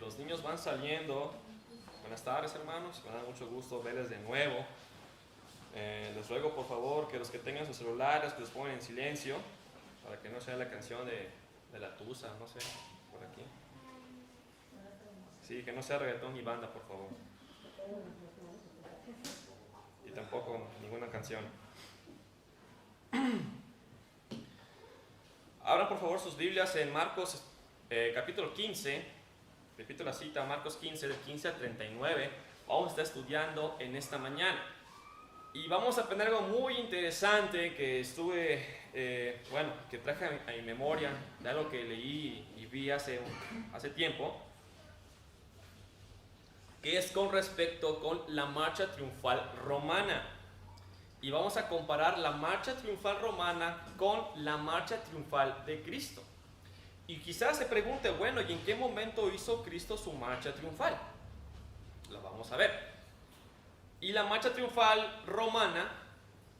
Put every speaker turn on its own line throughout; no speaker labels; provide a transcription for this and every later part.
los niños van saliendo, buenas tardes hermanos, me da mucho gusto verles de nuevo. Les ruego por favor que los que tengan sus celulares que los pongan en silencio, para que no sea la canción de la Tusa, no sé, por aquí. Sí, que no sea reggaetón ni banda, por favor. Y tampoco ninguna canción. Abran por favor sus Biblias en Marcos capítulo 15. Repito la cita, Marcos 15, del 15 al 39. Vamos a estar estudiando en esta mañana. Y vamos a aprender algo muy interesante que que traje a mi memoria, de algo que leí y vi hace tiempo, que es con respecto con la marcha triunfal romana. Y vamos a comparar la marcha triunfal romana con la marcha triunfal de Cristo. Y quizás se pregunte, bueno, ¿y en qué momento hizo Cristo su marcha triunfal? Lo vamos a ver. Y la marcha triunfal romana,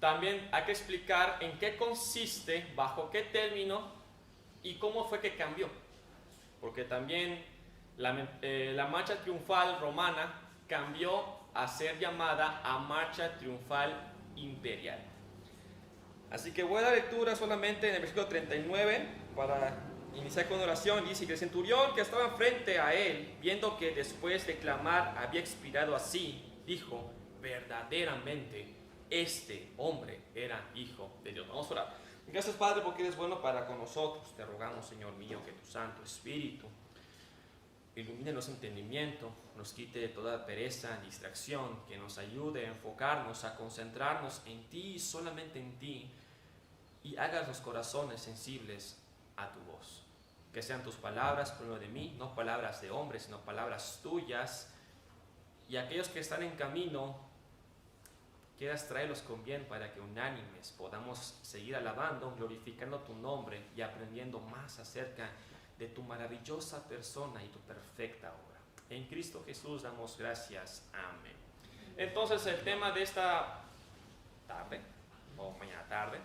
también hay que explicar en qué consiste, bajo qué término y cómo fue que cambió. Porque también la marcha triunfal romana cambió a ser llamada a marcha triunfal imperial. Así que voy a dar lectura solamente en el versículo 39 para iniciar con oración. Dice que el centurión que estaba frente a él, viendo que después de clamar había expirado así, dijo: verdaderamente este hombre era hijo de Dios. Vamos a orar. Gracias, Padre, porque eres bueno para con nosotros. Te rogamos, Señor mío, que tu Santo Espíritu ilumine nuestro entendimiento, nos quite toda pereza, distracción, que nos ayude a enfocarnos, a concentrarnos en ti y solamente en ti, y hagas los corazones sensibles a tu voz. Que sean tus palabras por medio de mí, no palabras de hombres, sino palabras tuyas, y aquellos que están en camino, quieras traerlos con bien para que unánimes podamos seguir alabando, glorificando tu nombre y aprendiendo más acerca de tu maravillosa persona y tu perfecta obra. En Cristo Jesús damos gracias. Amén. Entonces el tema de esta tarde, o mañana tarde,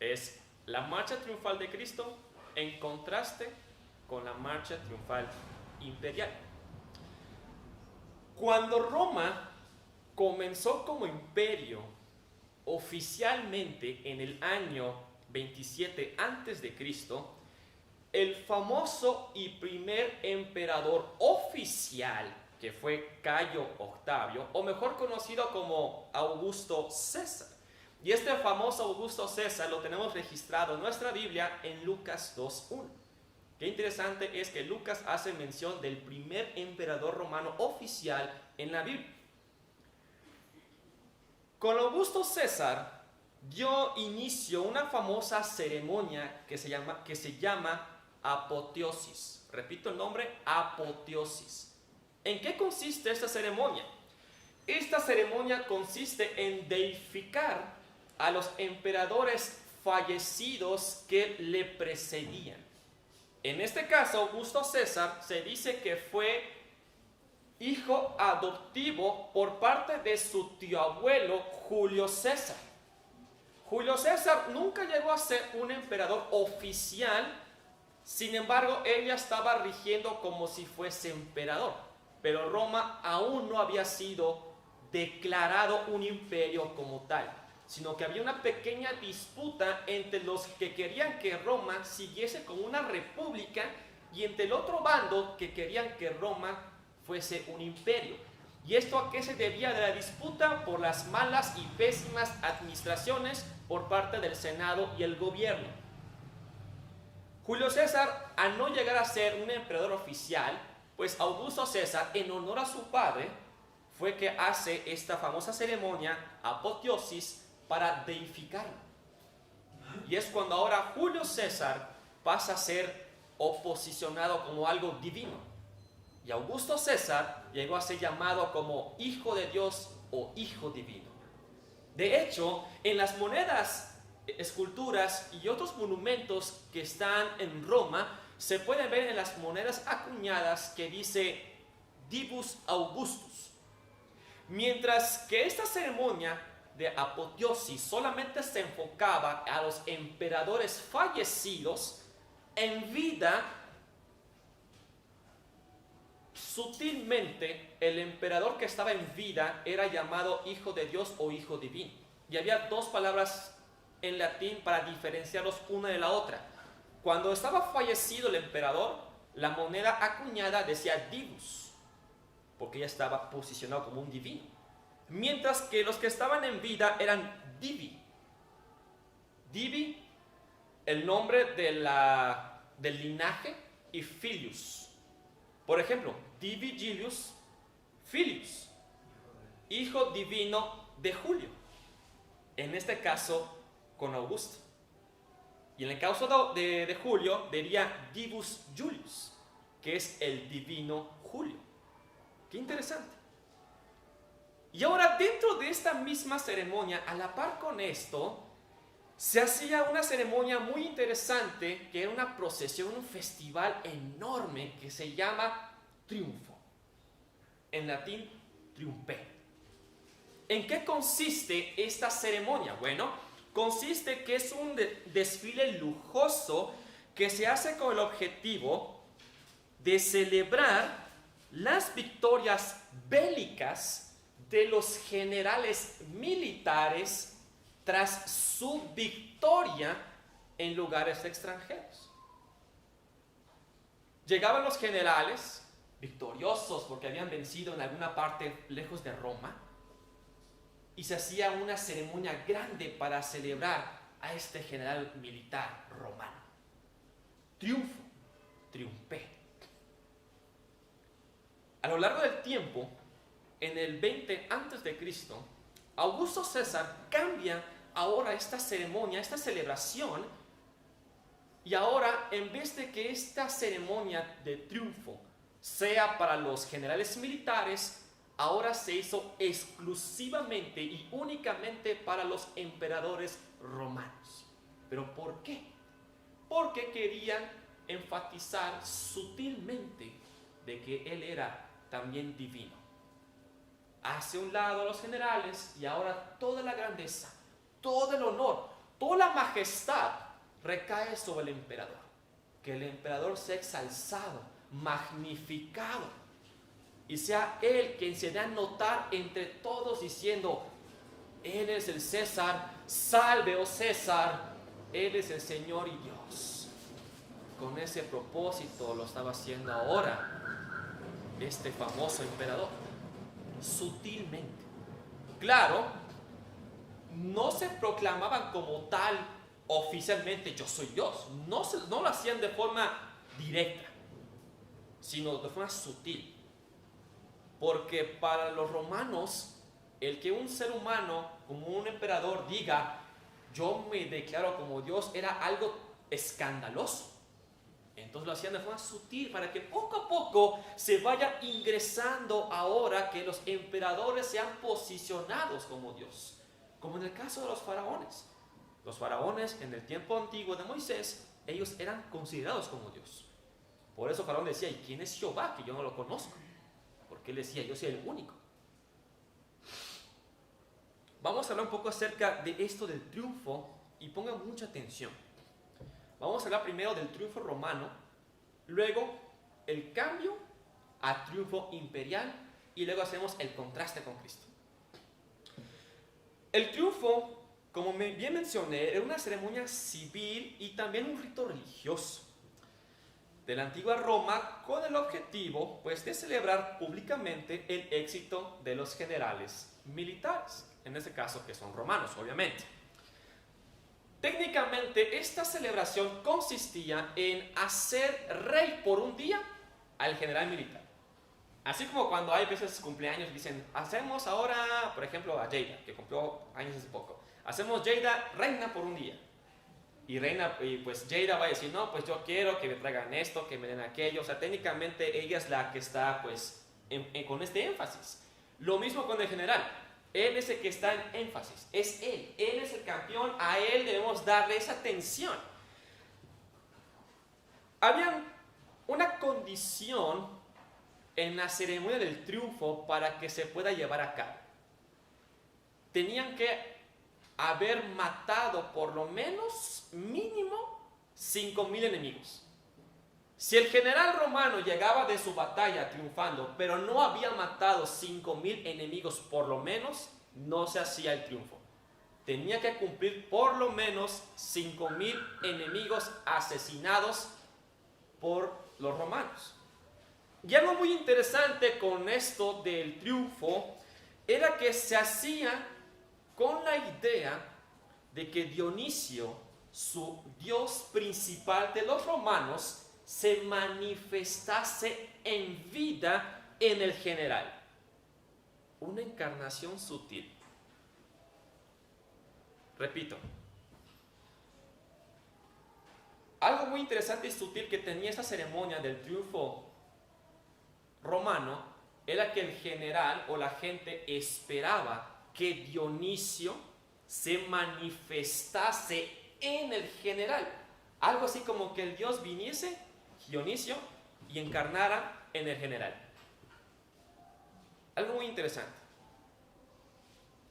es la marcha triunfal de Cristo en contraste con la marcha triunfal imperial. Cuando Roma comenzó como imperio oficialmente en el año 27 a.C., el famoso y primer emperador oficial, que fue Cayo Octavio, o mejor conocido como Augusto César. Y este famoso Augusto César lo tenemos registrado en nuestra Biblia en Lucas 2:1. Qué interesante es que Lucas hace mención del primer emperador romano oficial en la Biblia. Con Augusto César dio inicio una famosa ceremonia que se llama apoteosis. Repito el nombre, apoteosis. ¿En qué consiste esta ceremonia? Esta ceremonia consiste en deificar a los emperadores fallecidos que le precedían. En este caso, Augusto César se dice que fue hijo adoptivo por parte de su tío abuelo Julio César. Julio César nunca llegó a ser un emperador oficial, sin embargo, él ya estaba rigiendo como si fuese emperador, pero Roma aún no había sido declarado un imperio como tal, sino que había una pequeña disputa entre los que querían que Roma siguiese como una república y entre el otro bando que querían que Roma fuese un imperio. ¿Y esto a qué se debía de la disputa? Por las malas y pésimas administraciones por parte del Senado y el gobierno. Julio César, al no llegar a ser un emperador oficial, pues Augusto César, en honor a su padre, fue que hace esta famosa ceremonia, apoteosis, para deificarlo. Y es cuando ahora Julio César pasa a ser oposicionado como algo divino. Y Augusto César llegó a ser llamado como hijo de Dios o hijo divino. De hecho, en las monedas, esculturas y otros monumentos que están en Roma, se puede ver en las monedas acuñadas que dice Divus Augustus. Mientras que esta ceremonia de apoteosis solamente se enfocaba a los emperadores fallecidos, en vida sutilmente el emperador que estaba en vida era llamado hijo de Dios o hijo divino. Y había dos palabras en latín para diferenciarlos una de la otra. Cuando estaba fallecido el emperador, la moneda acuñada decía divus, porque ya estaba posicionado como un divino. Mientras que los que estaban en vida eran divi. Divi, el nombre del linaje, y filius. Por ejemplo, Divi Julius Filius, hijo divino de Julio. En este caso, con Augusto. Y en el caso de Julio, diría Divus Julius, que es el divino Julio. Qué interesante. Y ahora, dentro de esta misma ceremonia, a la par con esto, se hacía una ceremonia muy interesante, que era una procesión, un festival enorme que se llama triunfo. En latín, triumpe. ¿En qué consiste esta ceremonia? Bueno, consiste que es un desfile lujoso que se hace con el objetivo de celebrar las victorias bélicas de los generales militares tras su victoria en lugares extranjeros. Llegaban los generales victoriosos porque habían vencido en alguna parte lejos de Roma, y se hacía una ceremonia grande para celebrar a este general militar romano. Triunfo, triunfé. A lo largo del tiempo, en el 20 a.C., Augusto César cambia ahora esta ceremonia, esta celebración, y ahora, en vez de que esta ceremonia de triunfo sea para los generales militares, ahora se hizo exclusivamente y únicamente para los emperadores romanos. ¿Pero por qué? Porque querían enfatizar sutilmente de que él era también divino. Hace un lado a los generales y ahora toda la grandeza, todo el honor, toda la majestad recae sobre el emperador. Que el emperador sea exalzado, magnificado, y sea él quien se dé a notar entre todos diciendo: Él es el César, salve, oh César, Él es el Señor y Dios. Con ese propósito lo estaba haciendo ahora este famoso emperador, sutilmente. Claro, no se proclamaban como tal oficialmente: yo soy Dios. No lo hacían de forma directa, sino de forma sutil. Porque para los romanos, el que un ser humano, como un emperador, diga: yo me declaro como Dios, era algo escandaloso. Entonces lo hacían de forma sutil para que poco a poco se vaya ingresando ahora que los emperadores sean posicionados como Dios. Como en el caso de los faraones. Los faraones en el tiempo antiguo de Moisés, ellos eran considerados como Dios. Por eso Faraón decía: ¿y quién es Jehová? Que yo no lo conozco. Porque él decía: yo soy el único. Vamos a hablar un poco acerca de esto del triunfo y pongan mucha atención. Vamos a hablar primero del triunfo romano, luego el cambio a triunfo imperial y luego hacemos el contraste con Cristo. El triunfo, como bien mencioné, era una ceremonia civil y también un rito religioso de la antigua Roma, con el objetivo pues de celebrar públicamente el éxito de los generales militares, en este caso que son romanos, obviamente. Técnicamente esta celebración consistía en hacer rey por un día al general militar. Así como cuando hay veces cumpleaños dicen: hacemos ahora, por ejemplo, a Jada, que cumplió años hace poco, hacemos Jada reina por un día. Y pues Jada va a decir: no, pues yo quiero que me traigan esto, que me den aquello. O sea, técnicamente ella es la que está pues con este énfasis. Lo mismo con el general. Él es el que está en énfasis. Es él es el campeón. A él debemos darle esa atención. Había una condición en la ceremonia del triunfo para que se pueda llevar a cabo. Tenían que haber matado por lo menos mínimo 5,000 enemigos. Si el general romano llegaba de su batalla triunfando, pero no había matado 5,000 enemigos por lo menos, no se hacía el triunfo. Tenía que cumplir por lo menos 5,000 enemigos asesinados por los romanos. Y algo muy interesante con esto del triunfo era que se hacía con la idea de que Dionisio, su dios principal de los romanos, se manifestase en vida en el general. Una encarnación sutil. Repito, algo muy interesante y sutil que tenía esta ceremonia del triunfo romano era que el general o la gente esperaba que Dionisio se manifestase en el general. Algo así como que el dios viniese, Dionisio, y encarnara en el general. Algo muy interesante.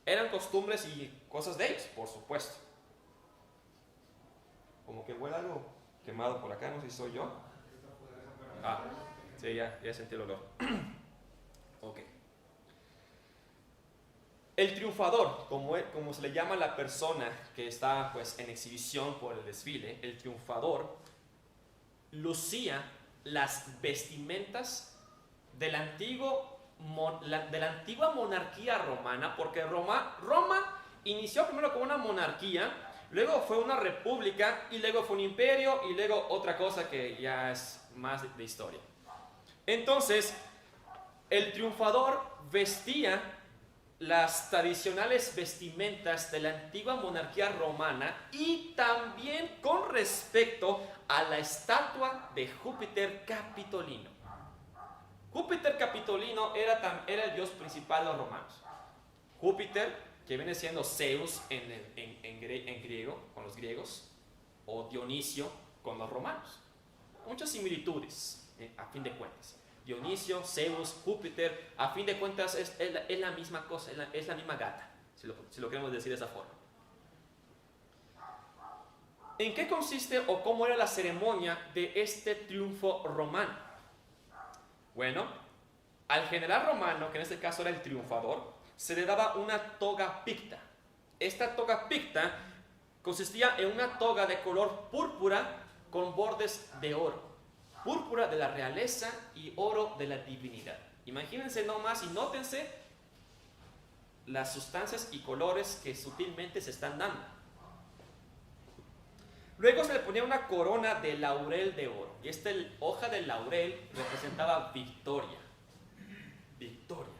Eran costumbres y cosas de ellos, por supuesto. Como que huele algo quemado por acá, no sé si soy yo. Ah, sí, ya sentí el olor. Ok. El triunfador, como se le llama a la persona que está pues en exhibición por el desfile, el triunfador lucía las vestimentas de la antigua monarquía romana, porque Roma inició primero como una monarquía, luego fue una república y luego fue un imperio y luego otra cosa que ya es más de historia. Entonces, el triunfador vestía las tradicionales vestimentas de la antigua monarquía romana y también con respecto a la estatua de Júpiter Capitolino. Júpiter Capitolino era el dios principal de los romanos. Júpiter, que viene siendo Zeus en griego, con los griegos, o Dionisio con los romanos. Muchas similitudes, a fin de cuentas. Dionisio, Zeus, Júpiter, a fin de cuentas es la misma cosa, es la misma gata, si lo queremos decir de esa forma. ¿En qué consiste o cómo era la ceremonia de este triunfo romano? Bueno, al general romano, que en este caso era el triunfador, se le daba una toga picta. Esta toga picta consistía en una toga de color púrpura con bordes de oro. Púrpura de la realeza y oro de la divinidad. Imagínense nomás y nótense las sustancias y colores que sutilmente se están dando. Luego se le ponía una corona de laurel de oro. Y esta hoja de laurel representaba victoria. Victoria.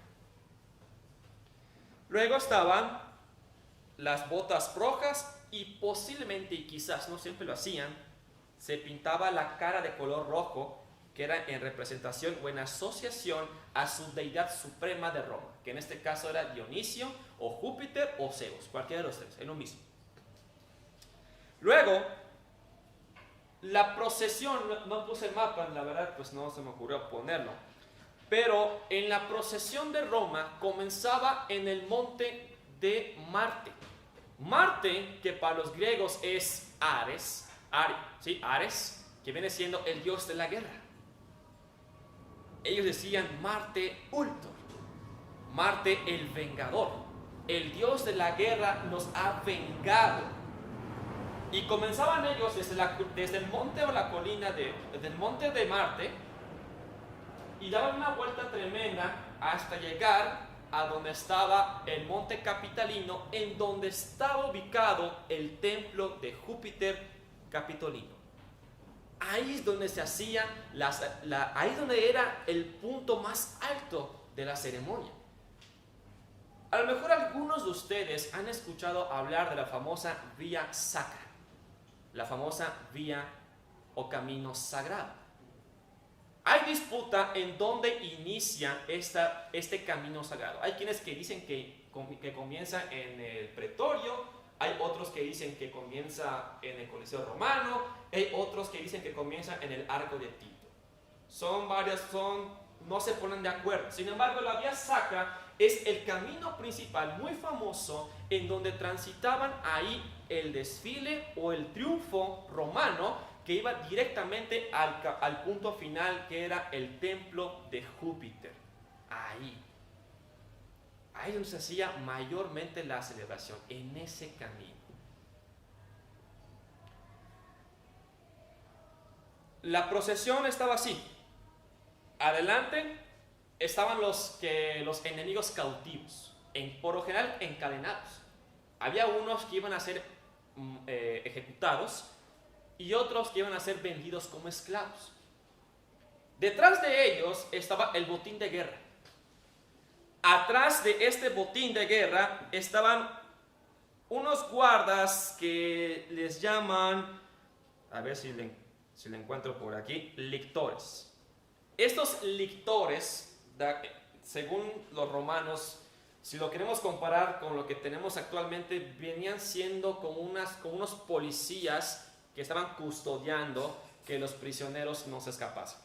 Luego estaban las botas rojas y posiblemente, y quizás no siempre lo hacían, se pintaba la cara de color rojo, que era en representación o en asociación a su deidad suprema de Roma, que en este caso era Dionisio o Júpiter o Zeus, cualquiera de los tres, es lo mismo. Luego, la procesión, no puse el mapa, la verdad pues no se me ocurrió ponerlo, pero en la procesión de Roma comenzaba en el monte de Marte. Marte, que para los griegos es Ares, que viene siendo el dios de la guerra. Ellos decían Marte Ultor, Marte el vengador, el dios de la guerra nos ha vengado. Y comenzaban ellos desde el monte o la colina desde el monte de Marte y daban una vuelta tremenda hasta llegar a donde estaba el monte Capitolino, en donde estaba ubicado el templo de Júpiter Capitolino. Ahí es donde se hacía, ahí es donde era el punto más alto de la ceremonia. A lo mejor algunos de ustedes han escuchado hablar de la famosa Vía Sacra, la famosa vía o camino sagrado. Hay disputa en dónde inicia este camino sagrado. Hay quienes que dicen que comienza en el Pretorio, hay otros que dicen que comienza en el Coliseo Romano, hay otros que dicen que comienza en el Arco de Tito. No se ponen de acuerdo. Sin embargo, la Vía Sacra es el camino principal muy famoso en donde transitaban ahí el desfile o el triunfo romano que iba directamente al punto final, que era el templo de Júpiter. Ahí es donde se hacía mayormente la celebración, en ese camino. La procesión estaba así. Adelante estaban los enemigos cautivos, por lo general encadenados. Había unos que iban a ser ejecutados y otros que iban a ser vendidos como esclavos. Detrás de ellos estaba el botín de guerra. Atrás de este botín de guerra estaban unos guardas que les llaman, a ver si le encuentro por aquí, lictores. Estos lictores, según los romanos, si lo queremos comparar con lo que tenemos actualmente, venían siendo como unos policías que estaban custodiando que los prisioneros no se escapasen,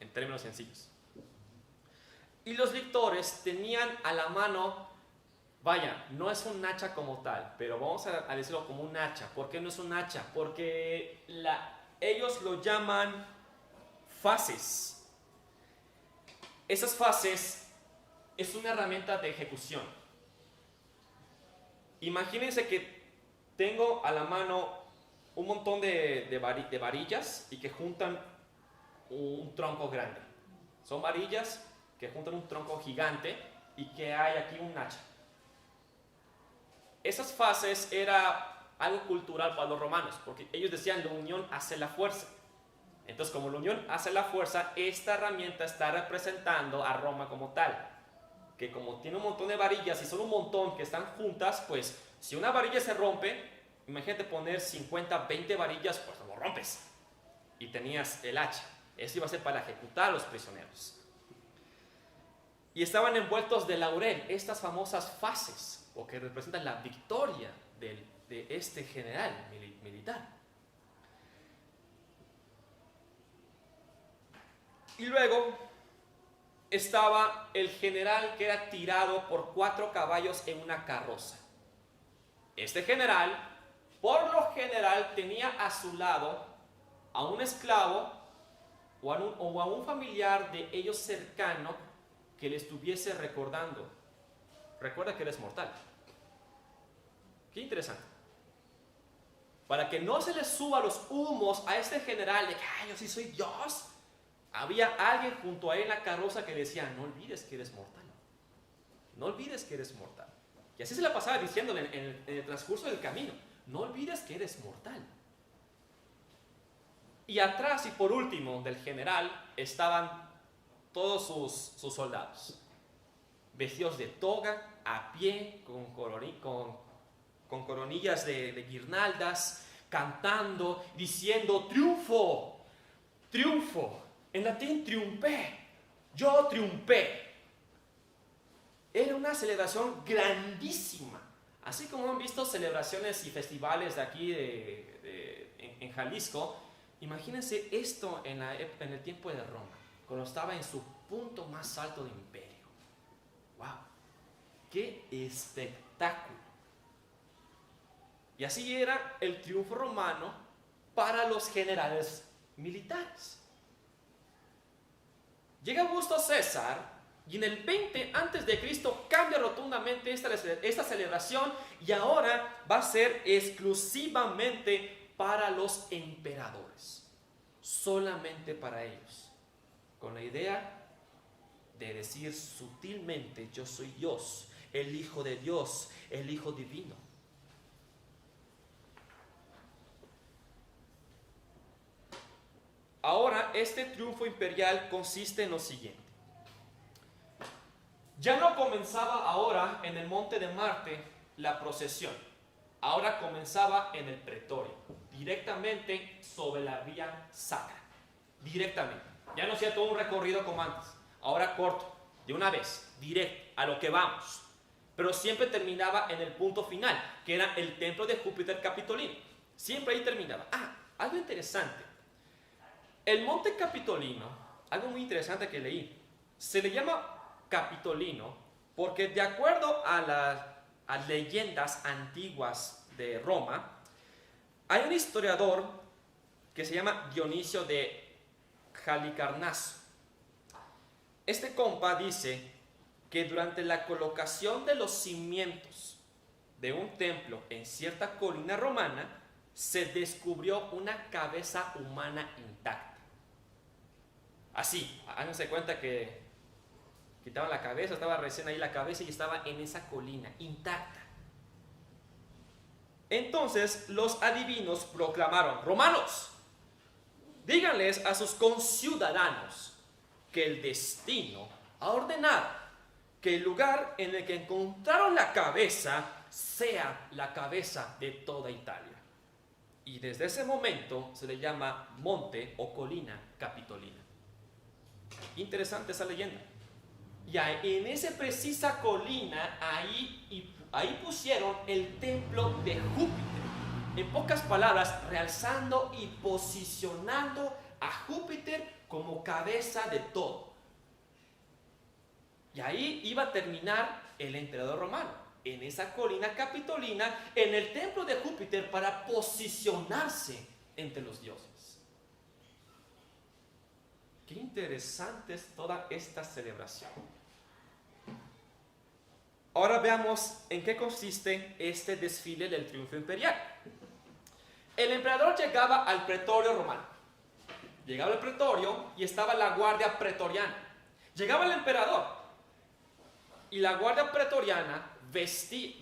en términos sencillos. Y los lictores tenían a la mano, vaya, no es un hacha como tal, pero vamos a decirlo como un hacha. ¿Por qué no es un hacha? Porque ellos lo llaman faces. Esas faces es una herramienta de ejecución. Imagínense que tengo a la mano un montón de varillas y que juntan un tronco grande. Son varillas que juntan un tronco gigante y que hay aquí un hacha. Esas fases era algo cultural para los romanos, porque ellos decían la unión hace la fuerza. Entonces, como la unión hace la fuerza, esta herramienta está representando a Roma como tal. Que como tiene un montón de varillas y son un montón que están juntas, pues si una varilla se rompe, imagínate poner 50, 20 varillas, pues lo rompes. Y tenías el hacha. Eso iba a ser para ejecutar a los prisioneros. Y estaban envueltos de laurel, estas famosas fases, o que representan la victoria de este general militar. Y luego estaba el general que era tirado por 4 caballos en una carroza. Este general, por lo general, tenía a su lado a un esclavo o a un familiar de ellos cercano que le estuviese recordando: recuerda que eres mortal. Qué interesante. Para que no se le suba los humos a este general de que yo sí soy Dios, había alguien junto a él en la carroza que le decía: no olvides que eres mortal. No olvides que eres mortal. Y así se la pasaba diciéndole en el transcurso del camino: no olvides que eres mortal. Y atrás y por último del general estaban todos sus soldados, vestidos de toga, a pie, con coronillas de guirnaldas, cantando, diciendo: triunfo, triunfo. En latín, triunfé, yo triunfé. Era una celebración grandísima. Así como han visto celebraciones y festivales de aquí en Jalisco, imagínense esto en el tiempo de Roma, cuando estaba en su punto más alto de imperio. ¡Wow! ¡Qué espectáculo! Y así era el triunfo romano para los generales militares. Llega Augusto César y en el 20 a.C. cambia rotundamente esta celebración, y ahora va a ser exclusivamente para los emperadores, solamente para ellos, con la idea de decir sutilmente: yo soy Dios, el Hijo de Dios, el Hijo divino. Ahora, este triunfo imperial consiste en lo siguiente. Ya no comenzaba ahora en el monte de Marte la procesión. Ahora comenzaba en el pretorio, directamente sobre la vía sacra. Directamente. Ya no hacía todo un recorrido como antes. Ahora corto, de una vez, directo, a lo que vamos. Pero siempre terminaba en el punto final, que era el templo de Júpiter Capitolino. Siempre ahí terminaba. Algo interesante. El monte Capitolino, algo muy interesante que leí, se le llama Capitolino porque, de acuerdo a las leyendas antiguas de Roma, hay un historiador que se llama Dionisio de Halicarnaso. Este compa dice que durante la colocación de los cimientos de un templo en cierta colina romana, se descubrió una cabeza humana intacta. Así, háganse cuenta que quitaban la cabeza, estaba recién ahí la cabeza y estaba en esa colina, intacta. Entonces los adivinos proclamaron: romanos, díganles a sus conciudadanos que el destino ha ordenado que el lugar en el que encontraron la cabeza sea la cabeza de toda Italia. Y desde ese momento se le llama monte o colina capitolina. Interesante esa leyenda. Y en esa precisa colina, ahí pusieron el templo de Júpiter. En pocas palabras, realzando y posicionando a Júpiter como cabeza de todo. Y ahí iba a terminar el emperador romano, en esa colina capitolina, en el templo de Júpiter, para posicionarse entre los dioses. Qué interesante es toda esta celebración. Ahora veamos en qué consiste este desfile del triunfo imperial. El emperador llegaba al pretorio romano. Llegaba al pretorio y estaba la guardia pretoriana. Llegaba el emperador y la guardia pretoriana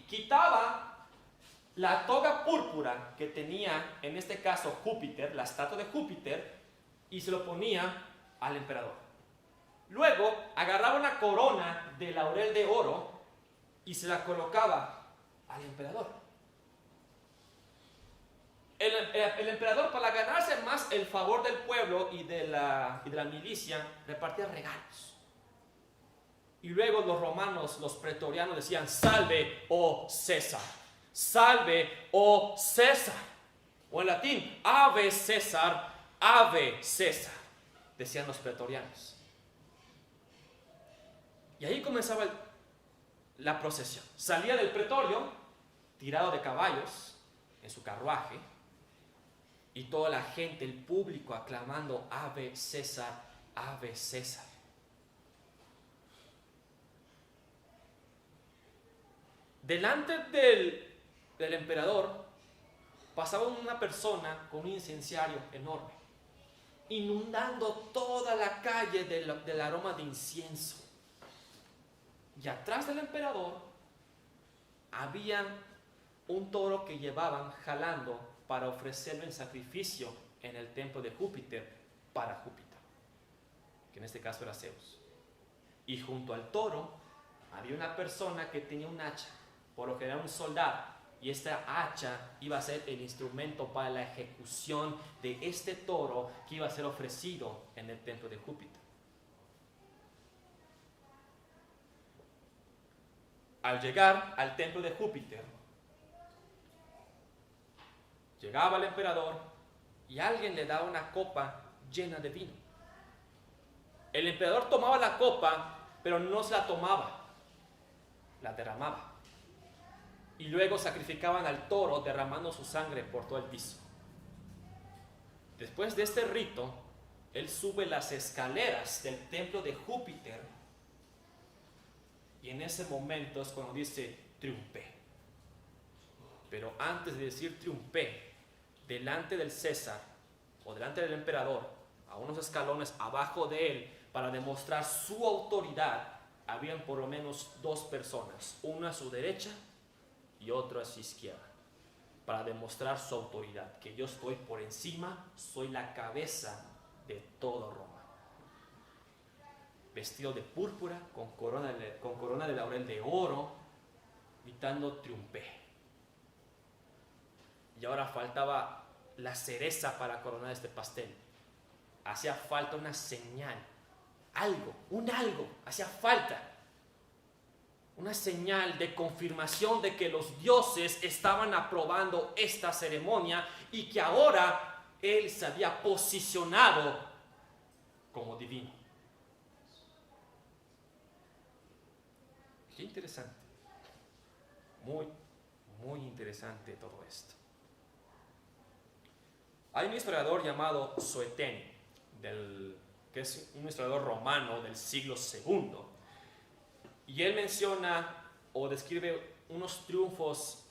quitaba la toga púrpura que tenía, en este caso Júpiter, la estatua de Júpiter, y se lo ponía al emperador. Luego agarraba una corona de laurel de oro y se la colocaba al emperador. El emperador, para ganarse más el favor del pueblo y de la milicia, repartía regalos. Y luego los romanos, los pretorianos, decían: salve, oh César, salve, oh César. O en latín, ave César, decían los pretorianos. Y ahí comenzaba la procesión. Salía del pretorio, tirado de caballos, en su carruaje, y toda la gente, el público, aclamando: ave César, ave César. Delante del emperador pasaba una persona con un incensario enorme, inundando toda la calle del aroma de incienso. Y atrás del emperador había un toro que llevaban jalando para ofrecerlo en sacrificio en el templo de Júpiter para Júpiter, que en este caso era Zeus. Y junto al toro había una persona que tenía un hacha, por lo que era un soldado, y esta hacha iba a ser el instrumento para la ejecución de este toro que iba a ser ofrecido en el templo de Júpiter. Al llegar al templo de Júpiter, llegaba el emperador y alguien le daba una copa llena de vino. El emperador tomaba la copa, pero no se la tomaba, la derramaba. Y luego sacrificaban al toro derramando su sangre por todo el piso. Después de este rito, él sube las escaleras del templo de Júpiter y en ese momento es cuando dice: triunfé. Pero antes de decir triunfé, delante del César o delante del emperador, a unos escalones abajo de él, para demostrar su autoridad, habían por lo menos dos personas, una a su derecha y otro a su izquierda, para demostrar su autoridad, que yo estoy por encima, soy la cabeza de todo Roma. Vestido de púrpura, con corona de laurel de oro, gritando: triunfé. Y ahora faltaba la cereza para coronar este pastel. Hacía falta una señal, algo, hacía falta. Una señal de confirmación de que los dioses estaban aprobando esta ceremonia y que ahora él se había posicionado como divino. Qué interesante. Muy, muy interesante todo esto. Hay un historiador llamado Sueteni, que es un historiador romano del siglo II, y él menciona o describe unos triunfos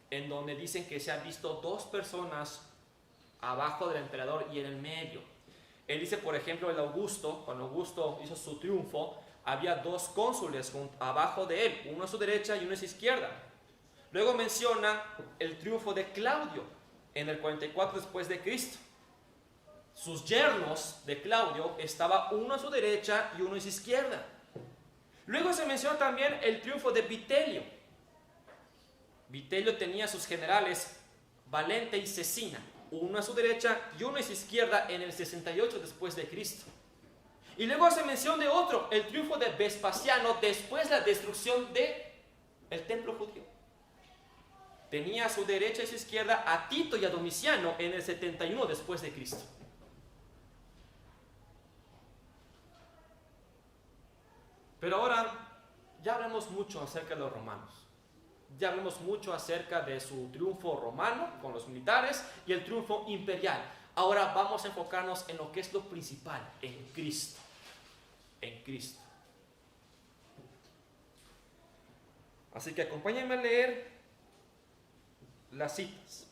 en donde dicen que se han visto dos personas abajo del emperador y en el medio. Él dice, por ejemplo, cuando Augusto hizo su triunfo, había dos cónsules abajo de él, uno a su derecha y uno a su izquierda. Luego menciona el triunfo de Claudio en el 44 después de Cristo. Sus yernos de Claudio estaba uno a su derecha y uno a su izquierda. Luego se menciona también el triunfo de Vitelio. Vitelio tenía sus generales Valente y Cecina, uno a su derecha y uno a su izquierda en el 68 después de Cristo. Y luego hace mención de otro, el triunfo de Vespasiano después de la destrucción del templo judío. Tenía a su derecha y a su izquierda a Tito y a Domiciano en el 71 después de Cristo. Pero ahora ya hablamos mucho acerca de los romanos. Ya hablamos mucho acerca de su triunfo romano con los militares y el triunfo imperial. Ahora vamos a enfocarnos en lo que es lo principal, en Cristo. En Cristo. Así que acompáñenme a leer las citas.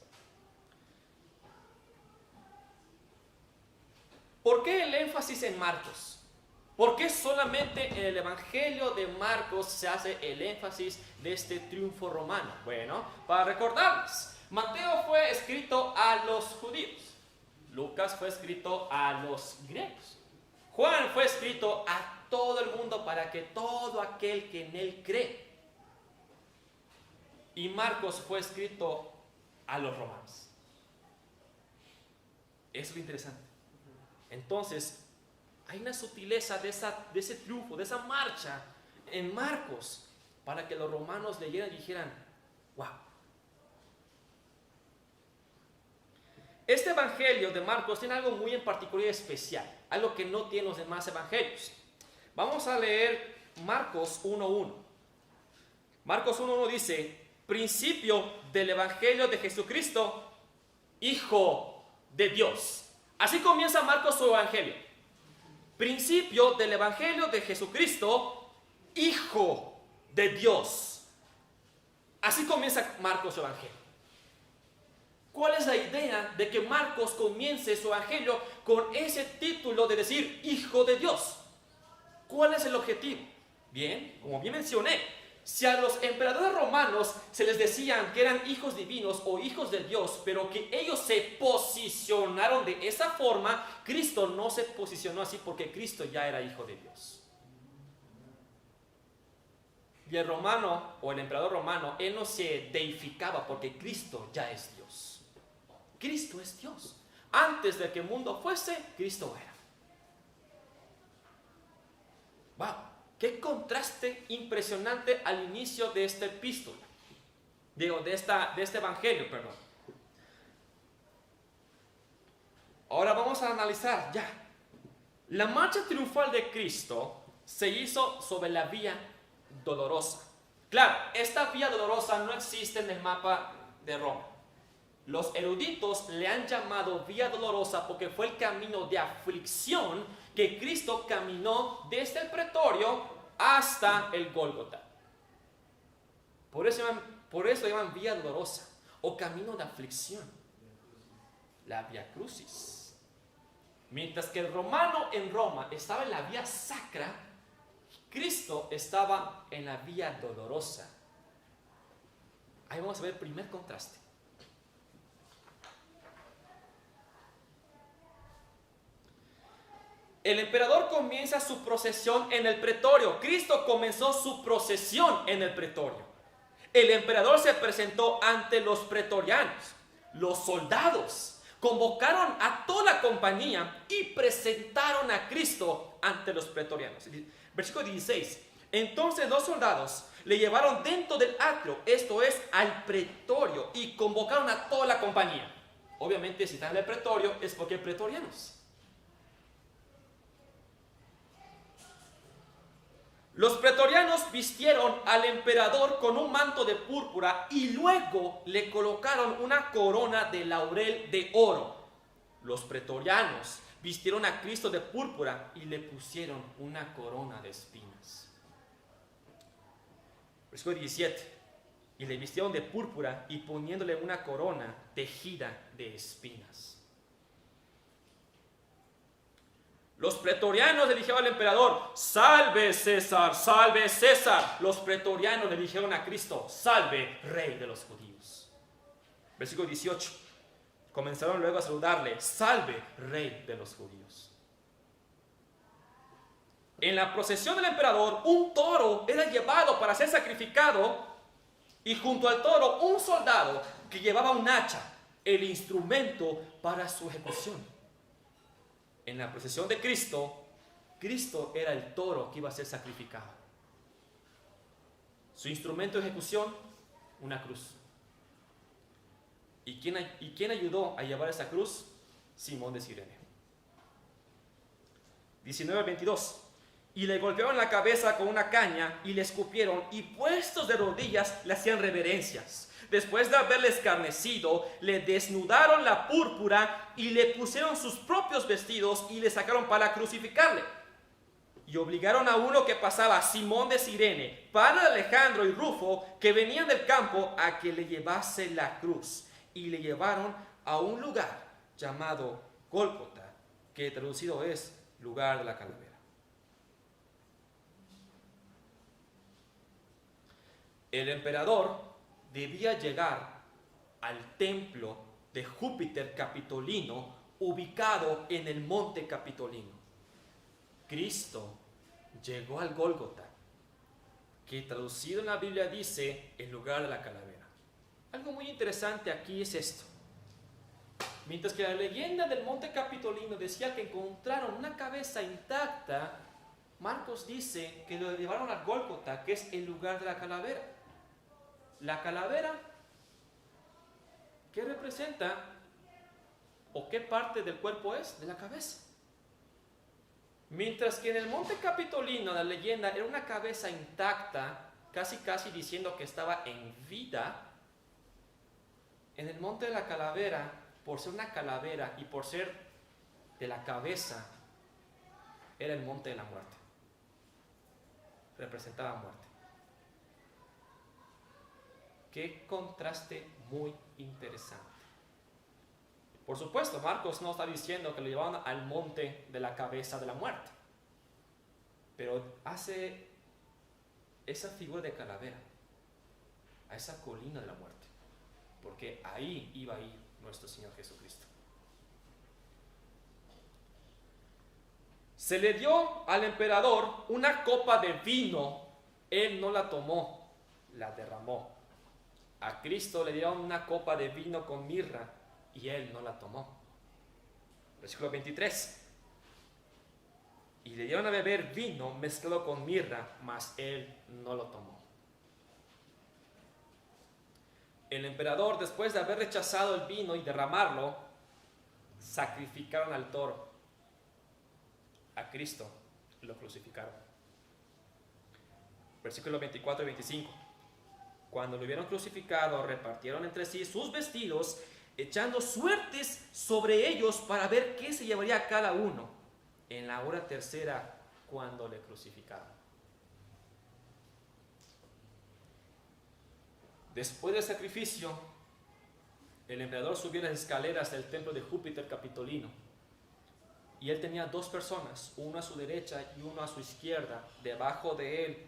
¿Por qué el énfasis en Marcos? ¿Por qué solamente en el Evangelio de Marcos se hace el énfasis de este triunfo romano? Bueno, para recordarles, Mateo fue escrito a los judíos, Lucas fue escrito a los griegos, Juan fue escrito a todo el mundo para que todo aquel que en él cree, y Marcos fue escrito a los romanos. Eso es lo interesante. Entonces, hay una sutileza de ese triunfo, de esa marcha en Marcos, para que los romanos leyeran y dijeran, wow. Este evangelio de Marcos tiene algo muy en particular y especial, algo que no tienen los demás evangelios. Vamos a leer Marcos 1.1. Marcos 1.1 dice, principio del evangelio de Jesucristo, Hijo de Dios. Así comienza Marcos su evangelio. Principio del evangelio de Jesucristo, Hijo de Dios. Así comienza Marcos su evangelio. ¿Cuál es la idea de que Marcos comience su evangelio con ese título de decir Hijo de Dios? ¿Cuál es el objetivo? Bien, como bien mencioné, si a los emperadores romanos se les decían que eran hijos divinos o hijos de Dios, pero que ellos se posicionaron de esa forma, Cristo no se posicionó así porque Cristo ya era hijo de Dios. Y el romano o el emperador romano, él no se deificaba porque Cristo ya es Dios. Cristo es Dios. Antes de que el mundo fuese, Cristo era. ¡Wow! Qué contraste impresionante al inicio de esta epístola. De este evangelio, perdón. Ahora vamos a analizar ya. La marcha triunfal de Cristo se hizo sobre la vía dolorosa. Claro, esta vía dolorosa no existe en el mapa de Roma. Los eruditos le han llamado vía dolorosa porque fue el camino de aflicción que Cristo caminó desde el pretorio hasta el Gólgota. Por eso llaman vía dolorosa o camino de aflicción. La vía crucis. Mientras que el romano en Roma estaba en la vía sacra, Cristo estaba en la vía dolorosa. Ahí vamos a ver el primer contraste. El emperador comienza su procesión en el pretorio. Cristo comenzó su procesión en el pretorio. El emperador se presentó ante los pretorianos. Los soldados convocaron a toda la compañía y presentaron a Cristo ante los pretorianos. Versículo 16. Entonces los soldados le llevaron dentro del atrio, esto es, al pretorio, y convocaron a toda la compañía. Obviamente, si están en el pretorio es porque hay pretorianos. Los pretorianos vistieron al emperador con un manto de púrpura y luego le colocaron una corona de laurel de oro. los pretorianos vistieron a Cristo de púrpura y le pusieron una corona de espinas. Versículo 17. Y le vistieron de púrpura y poniéndole una corona tejida de espinas. Los pretorianos le dijeron al emperador: salve César, salve César. Los pretorianos le dijeron a Cristo: salve Rey de los judíos. Versículo 18. Comenzaron luego a saludarle: salve Rey de los judíos. En la procesión del emperador, un toro era llevado para ser sacrificado, y junto al toro un soldado que llevaba un hacha, el instrumento para su ejecución. En la procesión de Cristo, Cristo era el toro que iba a ser sacrificado. Su instrumento de ejecución, una cruz. ¿Y quién ayudó a llevar esa cruz? Simón de Cirene. 19 al 22. Y le golpearon la cabeza con una caña y le escupieron, y puestos de rodillas le hacían reverencias. Después de haberle escarnecido, le desnudaron la púrpura y le pusieron sus propios vestidos y le sacaron para crucificarle. Y obligaron a uno que pasaba, Simón de Cirene, padre de Alejandro y Rufo, que venían del campo, a que le llevase la cruz. Y le llevaron a un lugar llamado Gólgota, que traducido es lugar de la calavera. El emperador debía llegar al templo de Júpiter Capitolino, ubicado en el monte Capitolino. Cristo llegó al Gólgota, que traducido en la Biblia dice el lugar de la calavera. Algo muy interesante aquí es esto. Mientras que la leyenda del monte Capitolino decía que encontraron una cabeza intacta, Marcos dice que lo llevaron al Gólgota, que es el lugar de la calavera. La calavera, ¿qué representa? ¿O qué parte del cuerpo es? De la cabeza. Mientras que en el monte Capitolino la leyenda era una cabeza intacta, casi diciendo que estaba en vida, en el monte de la calavera, por ser una calavera y por ser de la cabeza, era el monte de la muerte. Representaba muerte. Qué contraste muy interesante. Por supuesto, Marcos no está diciendo que lo llevaban al monte de la cabeza de la muerte, pero hace esa figura de calavera a esa colina de la muerte, porque ahí iba a ir nuestro Señor Jesucristo. Se le dio al emperador una copa de vino, él no la tomó, la derramó. A Cristo le dieron una copa de vino con mirra y él no la tomó. Versículo 23. Y le dieron a beber vino mezclado con mirra, mas él no lo tomó. El emperador, después de haber rechazado el vino y derramarlo, sacrificaron al toro. A Cristo lo crucificaron. Versículos 24 y 25. Cuando lo hubieron crucificado, repartieron entre sí sus vestidos, echando suertes sobre ellos para ver qué se llevaría cada uno en la hora tercera cuando le crucificaron. Después del sacrificio, el emperador subió las escaleras del templo de Júpiter Capitolino, y él tenía dos personas, uno a su derecha y uno a su izquierda, debajo de él,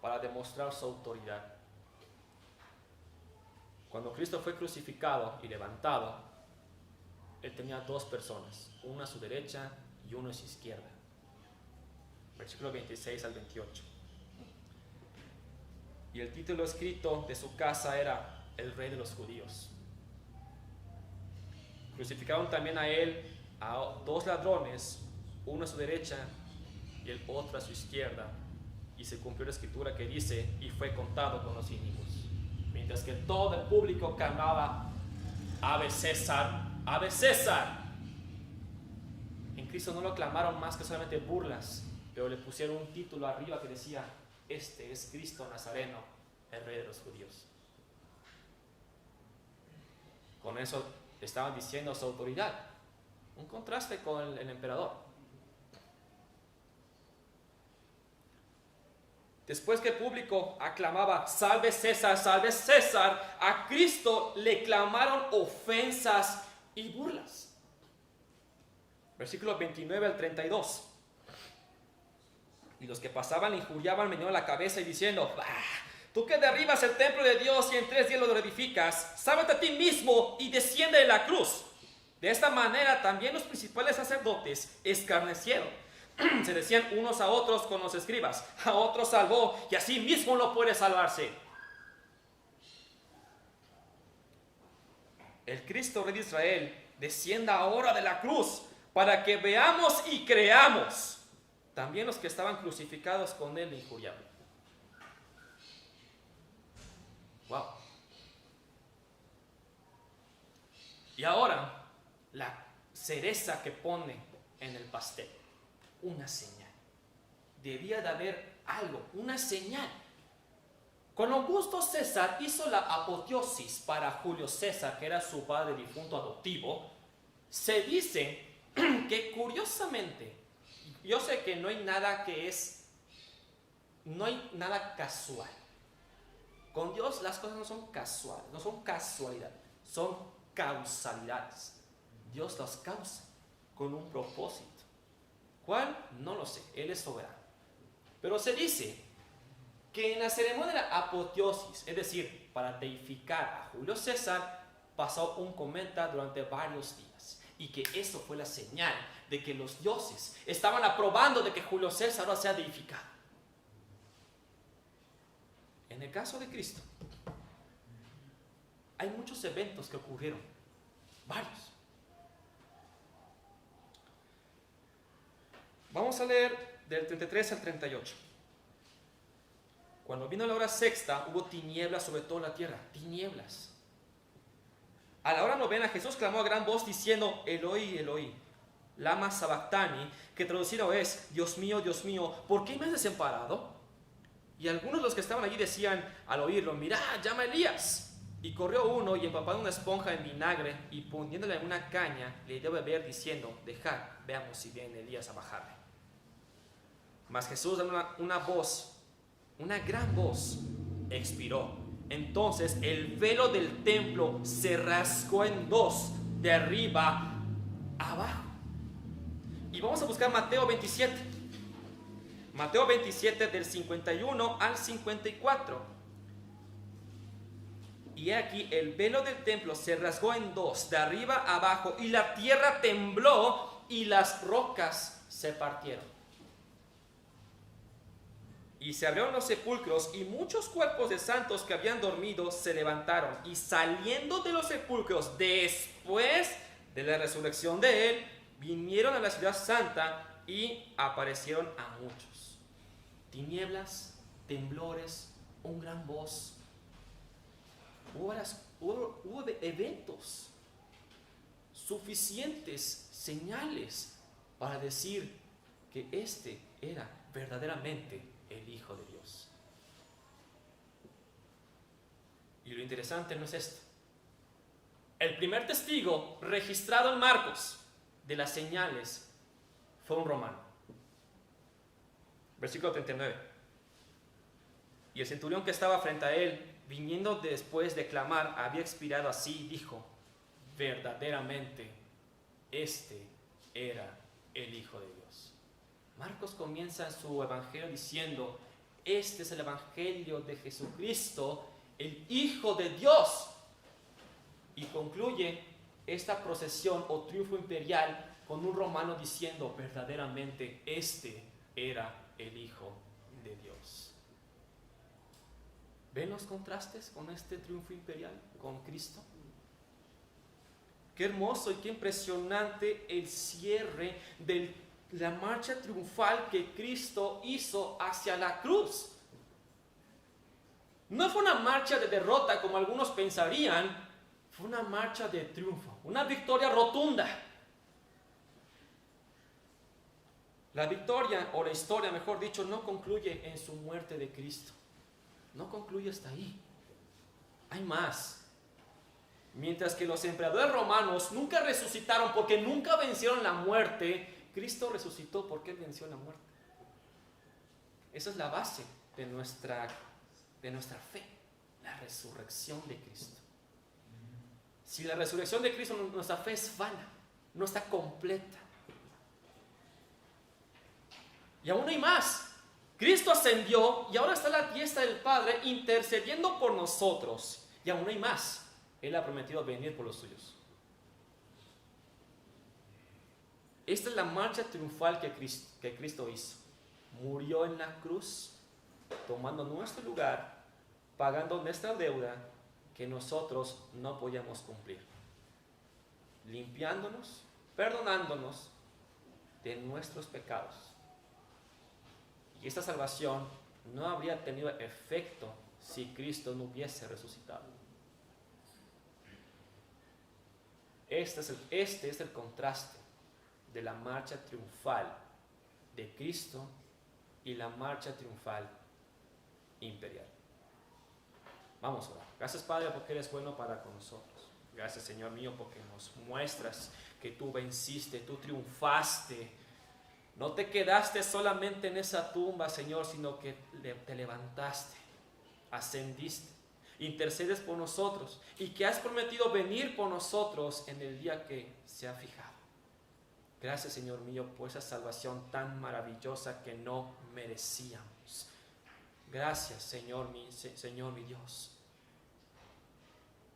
para demostrar su autoridad. Cuando Cristo fue crucificado y levantado, él tenía dos personas, una a su derecha y una a su izquierda. Versículo 26 al 28. Y el título escrito de su casa era El Rey de los Judíos. Crucificaron también a él a dos ladrones, uno a su derecha y el otro a su izquierda. Y se cumplió la escritura que dice: y fue contado con los inicuos. Mientras que todo el público clamaba: Ave César, Ave César. En Cristo no lo clamaron más que solamente burlas, pero le pusieron un título arriba que decía: este es Cristo Nazareno, el Rey de los Judíos. Con eso estaban diciendo su autoridad. Un contraste con el emperador. Después que el público aclamaba, salve César, a Cristo le clamaron ofensas y burlas. Versículos 29 al 32. Y los que pasaban le injuriaban, meneando la cabeza y diciendo, tú que derribas el templo de Dios y en 3 días lo reedificas, sálvate a ti mismo y desciende de la cruz. De esta manera también los principales sacerdotes escarnecieron. Se decían unos a otros con los escribas, a otros salvó y así mismo no puede salvarse. El Cristo Rey de Israel descienda ahora de la cruz para que veamos y creamos. También los que estaban crucificados con él le injuriaban. Wow. Y ahora, la cereza que pone en el pastel, una señal. Debía de haber algo, una señal. Cuando Augusto César hizo la apoteosis para Julio César, que era su padre difunto adoptivo, se dice que curiosamente, yo sé que no hay nada casual. Con Dios las cosas no son casuales, no son casualidad, son causalidades. Dios las causa con un propósito. ¿Cuál? No lo sé, Él es soberano. Pero se dice que en la ceremonia de la apoteosis, es decir, para deificar a Julio César, pasó un cometa durante varios días. Y que eso fue la señal de que los dioses estaban aprobando de que Julio César ahora sea deificado. En el caso de Cristo, hay muchos eventos que ocurrieron, varios. Vamos a leer del 33 al 38. Cuando vino la hora sexta, hubo tinieblas sobre toda la tierra, tinieblas. A la hora novena, Jesús clamó a gran voz diciendo, Eloi, Eloi, lama sabactani, que traducido es, Dios mío, ¿por qué me has desamparado? Y algunos de los que estaban allí decían al oírlo, mirad, llama a Elías. Y corrió uno y empapando una esponja en vinagre y poniéndole en una caña, le dio a beber diciendo, dejad, veamos si viene Elías a bajarle. Mas Jesús, dando una voz, una gran voz, expiró. Entonces el velo del templo se rasgó en dos, de arriba a abajo. Y vamos a buscar Mateo 27. Mateo 27 del 51 al 54. Y aquí el velo del templo se rasgó en dos, de arriba a abajo, y la tierra tembló y las rocas se partieron. Y se abrieron los sepulcros y muchos cuerpos de santos que habían dormido se levantaron. Y saliendo de los sepulcros después de la resurrección de él, vinieron a la ciudad santa y aparecieron a muchos. Tinieblas, temblores, un gran voz. Hubo eventos suficientes, señales para decir que este era verdaderamente el Hijo de Dios. Y lo interesante no es esto. El primer testigo registrado en Marcos de las señales fue un romano. Versículo 39. Y el centurión que estaba frente a él, viniendo después de clamar, había expirado así y dijo, verdaderamente este era el Hijo de Dios. Marcos comienza su evangelio diciendo, este es el evangelio de Jesucristo, el Hijo de Dios. Y concluye esta procesión o triunfo imperial con un romano diciendo, verdaderamente este era el Hijo de Dios. ¿Ven los contrastes con este triunfo imperial, con Cristo? Qué hermoso y qué impresionante el cierre de la marcha triunfal que Cristo hizo hacia la cruz. No fue una marcha de derrota como algunos pensarían, fue una marcha de triunfo, una victoria rotunda. La victoria, o la historia mejor dicho, no concluye en su muerte de Cristo. No concluye hasta ahí. Hay más. Mientras que los emperadores romanos nunca resucitaron porque nunca vencieron la muerte, Cristo resucitó porque Él venció la muerte. Esa es la base de nuestra fe, la resurrección de Cristo. Si la resurrección de Cristo, nuestra fe es vana, no está completa. Y aún hay más. Cristo ascendió y ahora está a la diestra del Padre intercediendo por nosotros. Y aún hay más. Él ha prometido venir por los suyos. Esta es la marcha triunfal que Cristo hizo. Murió en la cruz, tomando nuestro lugar, pagando nuestra deuda que nosotros no podíamos cumplir, limpiándonos, perdonándonos de nuestros pecados. Y esta salvación no habría tenido efecto si Cristo no hubiese resucitado. Este es el contraste de la marcha triunfal de Cristo y la marcha triunfal imperial. Vamos a orar. Gracias, Padre, porque eres bueno para con nosotros. Gracias, Señor mío, porque nos muestras que tú venciste, tú triunfaste. No te quedaste solamente en esa tumba, Señor, sino que te levantaste, ascendiste, intercedes por nosotros y que has prometido venir por nosotros en el día que se ha fijado. Gracias, Señor mío, por esa salvación tan maravillosa que no merecíamos. Gracias, Señor mi Dios,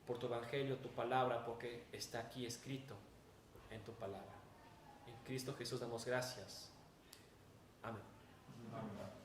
por tu evangelio, tu palabra, porque está aquí escrito en tu palabra. En Cristo Jesús damos gracias. Amén.
Amén.